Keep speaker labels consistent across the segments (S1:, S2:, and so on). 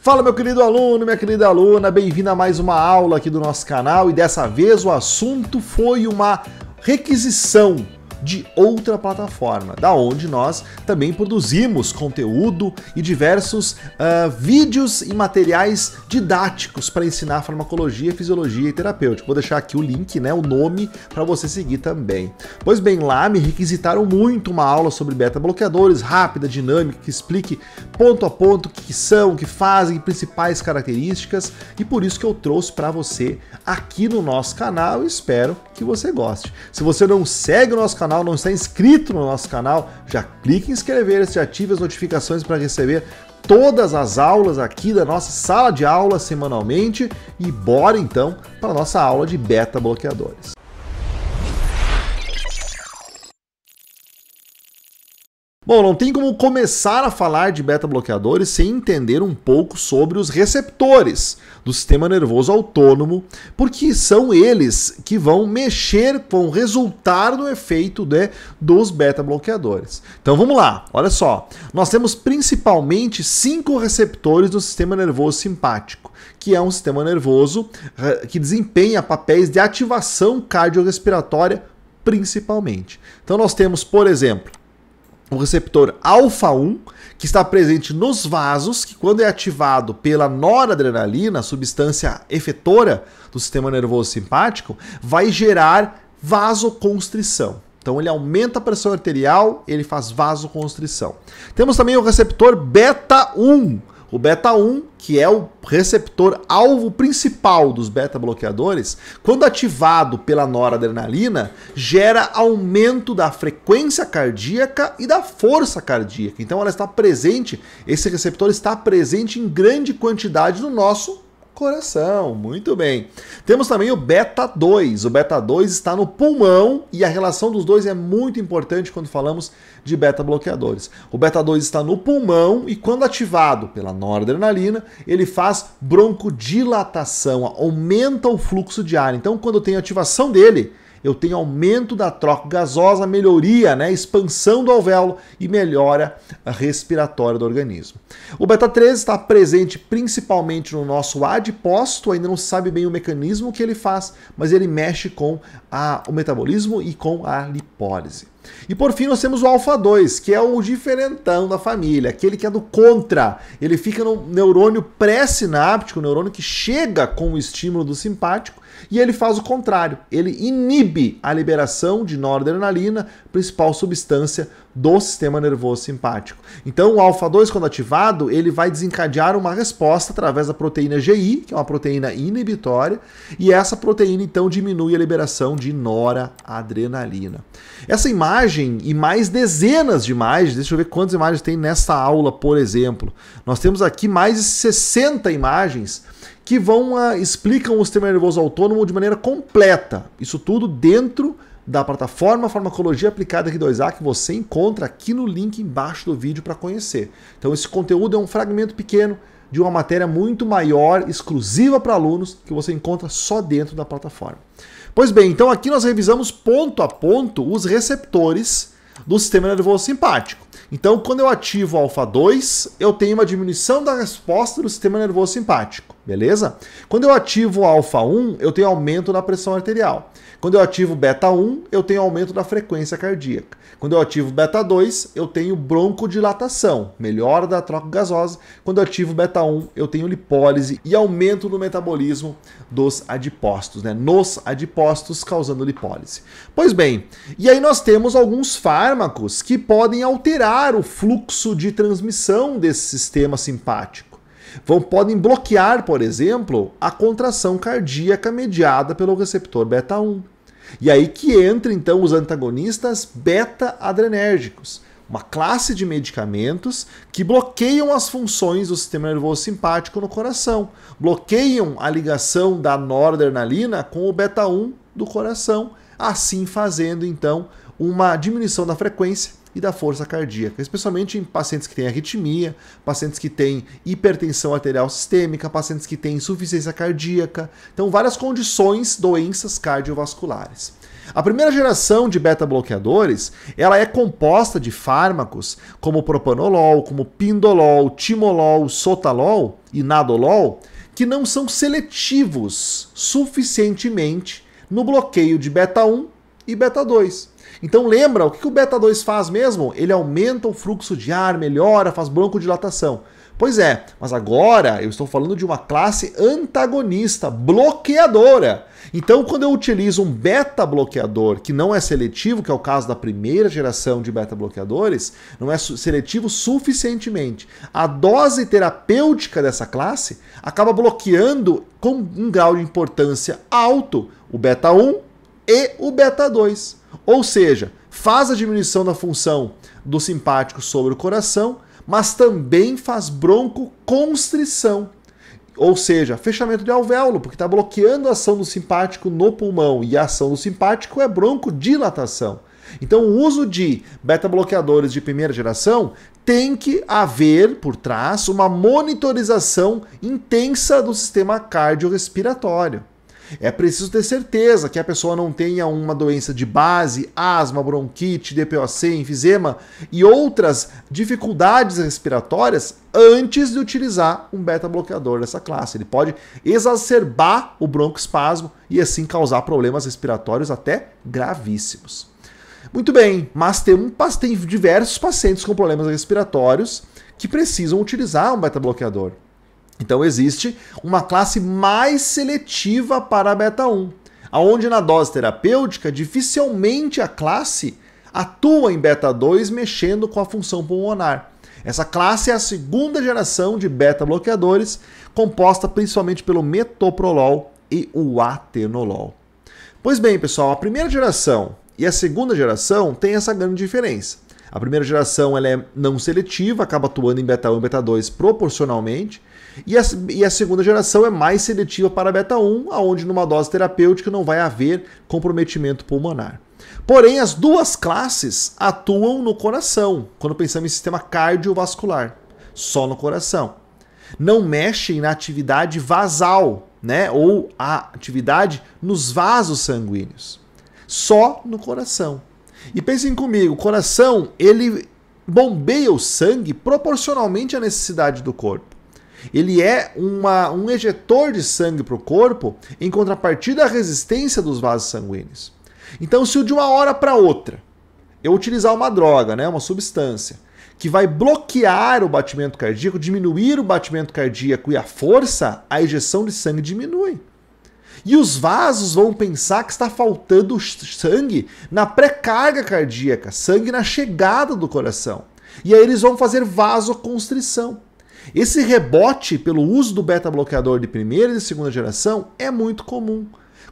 S1: Fala, meu querido aluno, minha querida aluna, bem-vindo a mais uma aula aqui do nosso canal e dessa vez o assunto foi uma requisição de outra plataforma, da onde nós também produzimos conteúdo e diversos vídeos e materiais didáticos para ensinar farmacologia, fisiologia e terapêutica. Vou deixar aqui o link, né, o nome, para você seguir também. Pois bem, lá me requisitaram muito uma aula sobre beta-bloqueadores, rápida, dinâmica, que explique ponto a ponto o que são, o que fazem, principais características, e por isso que eu trouxe para você aqui no nosso canal e espero que você goste. Se você não segue o nosso canal, não está inscrito no nosso canal, já clique em inscrever-se, ative as notificações para receber todas as aulas aqui da nossa sala de aula semanalmente e bora então para a nossa aula de beta-bloqueadores. Bom, não tem como começar a falar de beta-bloqueadores sem entender um pouco sobre os receptores do sistema nervoso autônomo, porque são eles que vão vão resultar no efeito dos beta-bloqueadores. Então vamos lá, olha só. Nós temos principalmente 5 receptores do sistema nervoso simpático, que é um sistema nervoso que desempenha papéis de ativação cardiorrespiratória principalmente. Então nós temos, por exemplo, o receptor alfa-1, que está presente nos vasos, que quando é ativado pela noradrenalina, a substância efetora do sistema nervoso simpático, vai gerar vasoconstrição. Então ele aumenta a pressão arterial, ele faz vasoconstrição. Temos também o receptor beta-1. O beta-1, que é o receptor alvo principal dos beta-bloqueadores, quando ativado pela noradrenalina, gera aumento da frequência cardíaca e da força cardíaca. Então ela está presente, esse receptor está presente em grande quantidade no nosso coração. Muito bem. Temos também o beta-2. O beta-2 está no pulmão e a relação dos dois é muito importante quando falamos de beta-bloqueadores. O beta-2 está no pulmão e quando ativado pela noradrenalina, ele faz broncodilatação, aumenta o fluxo de ar. Então, quando eu tenho ativação dele, eu tenho aumento da troca gasosa, melhoria, expansão do alvéolo e melhora respiratória do organismo. O beta-3 está presente principalmente no nosso adipócito, ainda não se sabe bem o mecanismo que ele faz, mas ele mexe com o metabolismo e com a lipólise. E por fim nós temos o alfa-2, que é o diferentão da família, aquele que é do contra. Ele fica no neurônio pré-sináptico, o neurônio que chega com o estímulo do simpático, e ele faz o contrário. Ele inibe a liberação de noradrenalina, principal substância do sistema nervoso simpático. Então o alfa-2, quando ativado, ele vai desencadear uma resposta através da proteína GI, que é uma proteína inibitória, e essa proteína então diminui a liberação de noradrenalina. Essa imagem e mais dezenas de imagens, deixa eu ver quantas imagens tem nessa aula, por exemplo. Nós temos aqui mais de 60 imagens que explicam o sistema nervoso autônomo de maneira completa. Isso tudo dentro da plataforma Farmacologia Aplicada R2A, que você encontra aqui no link embaixo do vídeo para conhecer. Então esse conteúdo é um fragmento pequeno de uma matéria muito maior, exclusiva para alunos, que você encontra só dentro da plataforma. Pois bem, então aqui nós revisamos ponto a ponto os receptores do sistema nervoso simpático. Então, quando eu ativo o alfa-2, eu tenho uma diminuição da resposta do sistema nervoso simpático, beleza? Quando eu ativo o alfa-1, eu tenho aumento da pressão arterial. Quando eu ativo o beta-1, eu tenho aumento da frequência cardíaca. Quando eu ativo o beta-2, eu tenho broncodilatação, melhora da troca gasosa. Quando eu ativo o beta-1, eu tenho lipólise e aumento do metabolismo dos adipócitos, nos adipócitos causando lipólise. Pois bem, e aí nós temos alguns fármacos que podem alterar o fluxo de transmissão desse sistema simpático. Podem bloquear, por exemplo, a contração cardíaca mediada pelo receptor beta-1. E aí que entra então os antagonistas beta-adrenérgicos, uma classe de medicamentos que bloqueiam as funções do sistema nervoso simpático no coração, bloqueiam a ligação da noradrenalina com o beta-1 do coração, assim fazendo então uma diminuição da frequência e da força cardíaca, especialmente em pacientes que têm arritmia, pacientes que têm hipertensão arterial sistêmica, pacientes que têm insuficiência cardíaca, então várias condições, doenças cardiovasculares. A primeira geração de beta-bloqueadores, ela é composta de fármacos como propanolol, como pindolol, timolol, sotalol e nadolol, que não são seletivos suficientemente no bloqueio de beta-1 e beta-2. Então lembra, o que o beta-2 faz mesmo? Ele aumenta o fluxo de ar, melhora, faz broncodilatação. Pois é, mas agora eu estou falando de uma classe antagonista, bloqueadora. Então, quando eu utilizo um beta-bloqueador que não é seletivo, que é o caso da primeira geração de beta-bloqueadores, não é seletivo suficientemente, a dose terapêutica dessa classe acaba bloqueando com um grau de importância alto o beta-1 e o beta-2. Ou seja, faz a diminuição da função do simpático sobre o coração, mas também faz broncoconstrição, ou seja, fechamento de alvéolo, porque está bloqueando a ação do simpático no pulmão, e a ação do simpático é broncodilatação. Então o uso de beta-bloqueadores de primeira geração tem que haver por trás uma monitorização intensa do sistema cardiorrespiratório. É preciso ter certeza que a pessoa não tenha uma doença de base, asma, bronquite, DPOC, enfisema e outras dificuldades respiratórias antes de utilizar um beta-bloqueador dessa classe. Ele pode exacerbar o broncoespasmo e assim causar problemas respiratórios até gravíssimos. Muito bem, mas tem diversos pacientes com problemas respiratórios que precisam utilizar um beta-bloqueador. Então existe uma classe mais seletiva para a beta-1, onde na dose terapêutica dificilmente a classe atua em beta-2 mexendo com a função pulmonar. Essa classe é a segunda geração de beta-bloqueadores, composta principalmente pelo metoprolol e o atenolol. Pois bem, pessoal, a primeira geração e a segunda geração têm essa grande diferença. A primeira geração ela é não seletiva, acaba atuando em beta-1 e beta-2 proporcionalmente, e a segunda geração é mais seletiva para beta-1, onde numa dose terapêutica não vai haver comprometimento pulmonar. Porém, as duas classes atuam no coração, quando pensamos em sistema cardiovascular, só no coração. Não mexem na atividade vasal, né, ou a atividade nos vasos sanguíneos, só no coração. E pensem comigo, o coração ele bombeia o sangue proporcionalmente à necessidade do corpo. Ele é um ejetor de sangue para o corpo em contrapartida à resistência dos vasos sanguíneos. Então, se de uma hora para outra eu utilizar uma droga, né, uma substância, que vai bloquear o batimento cardíaco, diminuir o batimento cardíaco e a força, a ejeção de sangue diminui. E os vasos vão pensar que está faltando sangue na pré-carga cardíaca, sangue na chegada do coração. E aí eles vão fazer vasoconstrição. Esse rebote pelo uso do beta-bloqueador de primeira e de segunda geração é muito comum.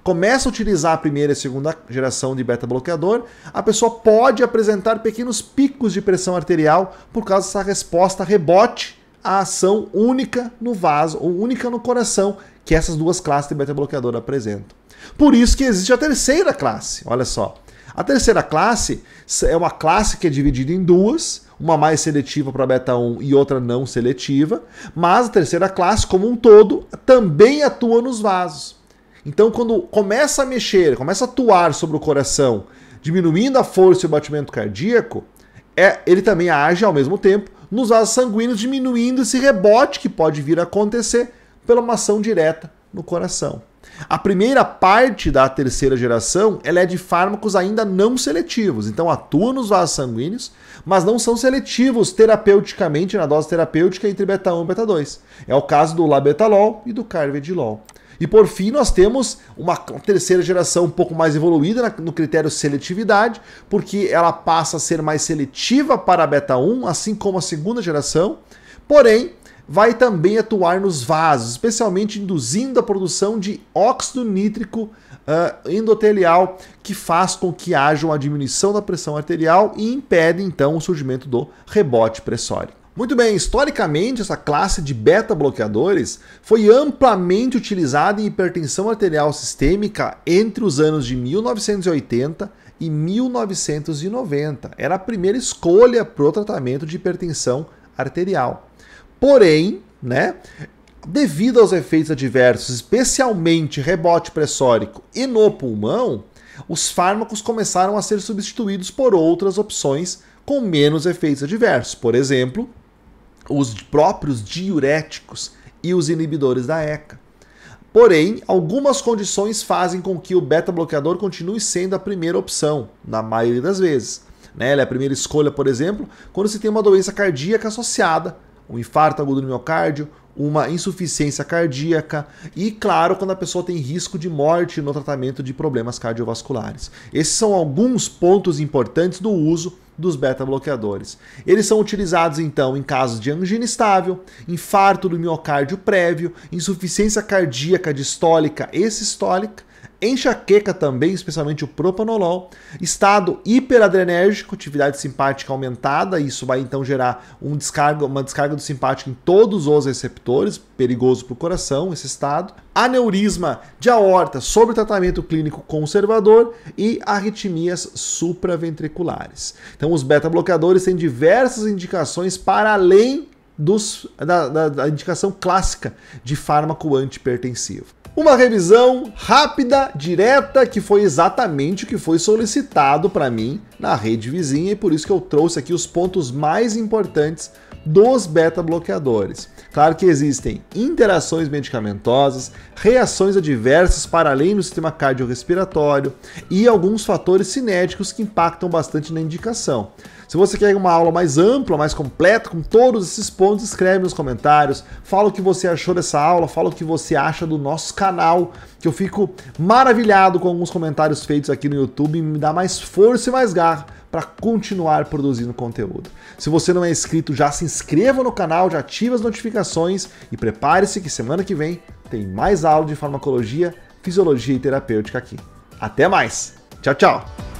S1: Começa a utilizar a primeira e a segunda geração de beta-bloqueador, a pessoa pode apresentar pequenos picos de pressão arterial por causa dessa resposta rebote à ação única no vaso, ou única no coração, que essas duas classes de beta-bloqueador apresentam. Por isso que existe a terceira classe, olha só. A terceira classe é uma classe que é dividida em duas, uma mais seletiva para beta-1 e outra não seletiva, mas a terceira classe, como um todo, também atua nos vasos. Então, quando começa a mexer, começa a atuar sobre o coração, diminuindo a força e o batimento cardíaco, ele também age ao mesmo tempo nos vasos sanguíneos, diminuindo esse rebote que pode vir a acontecer pela uma ação direta no coração. A primeira parte da terceira geração ela é de fármacos ainda não seletivos, então atua nos vasos sanguíneos, mas não são seletivos terapeuticamente na dose terapêutica entre beta-1 e beta-2. É o caso do labetalol e do carvedilol. E por fim nós temos uma terceira geração um pouco mais evoluída no critério seletividade, porque ela passa a ser mais seletiva para beta-1, assim como a segunda geração, porém vai também atuar nos vasos, especialmente induzindo a produção de óxido nítrico endotelial, que faz com que haja uma diminuição da pressão arterial e impede então o surgimento do rebote pressórico. Muito bem, historicamente essa classe de beta-bloqueadores foi amplamente utilizada em hipertensão arterial sistêmica entre os anos de 1980 e 1990. Era a primeira escolha para o tratamento de hipertensão arterial. Porém, né, devido aos efeitos adversos, especialmente rebote pressórico e no pulmão, os fármacos começaram a ser substituídos por outras opções com menos efeitos adversos. Por exemplo, os próprios diuréticos e os inibidores da ECA. Porém, algumas condições fazem com que o beta-bloqueador continue sendo a primeira opção, na maioria das vezes. Ela é a primeira escolha, por exemplo, quando se tem uma doença cardíaca associada, um infarto agudo no miocárdio, uma insuficiência cardíaca e, claro, quando a pessoa tem risco de morte no tratamento de problemas cardiovasculares. Esses são alguns pontos importantes do uso dos beta-bloqueadores. Eles são utilizados, então, em casos de angina estável, infarto do miocárdio prévio, insuficiência cardíaca distólica e sistólica, enxaqueca também, especialmente o propanolol, estado hiperadrenérgico, atividade simpática aumentada, isso vai então gerar uma descarga do simpático em todos os receptores, perigoso para o coração esse estado, aneurisma de aorta sob tratamento clínico conservador e arritmias supraventriculares. Então os beta-bloqueadores têm diversas indicações para além da indicação clássica de fármaco antihipertensivo. Uma revisão rápida, direta, que foi exatamente o que foi solicitado para mim na rede vizinha e por isso que eu trouxe aqui os pontos mais importantes dos beta-bloqueadores. Claro que existem interações medicamentosas, reações adversas para além do sistema cardiorrespiratório e alguns fatores cinéticos que impactam bastante na indicação. Se você quer uma aula mais ampla, mais completa, com todos esses pontos, escreve nos comentários, fala o que você achou dessa aula, fala o que você acha do nosso canal, que eu fico maravilhado com alguns comentários feitos aqui no YouTube e me dá mais força e mais garra para continuar produzindo conteúdo. Se você não é inscrito, já se inscreva no canal, já ative as notificações e prepare-se que semana que vem tem mais aula de farmacologia, fisiologia e terapêutica aqui. Até mais! Tchau, tchau!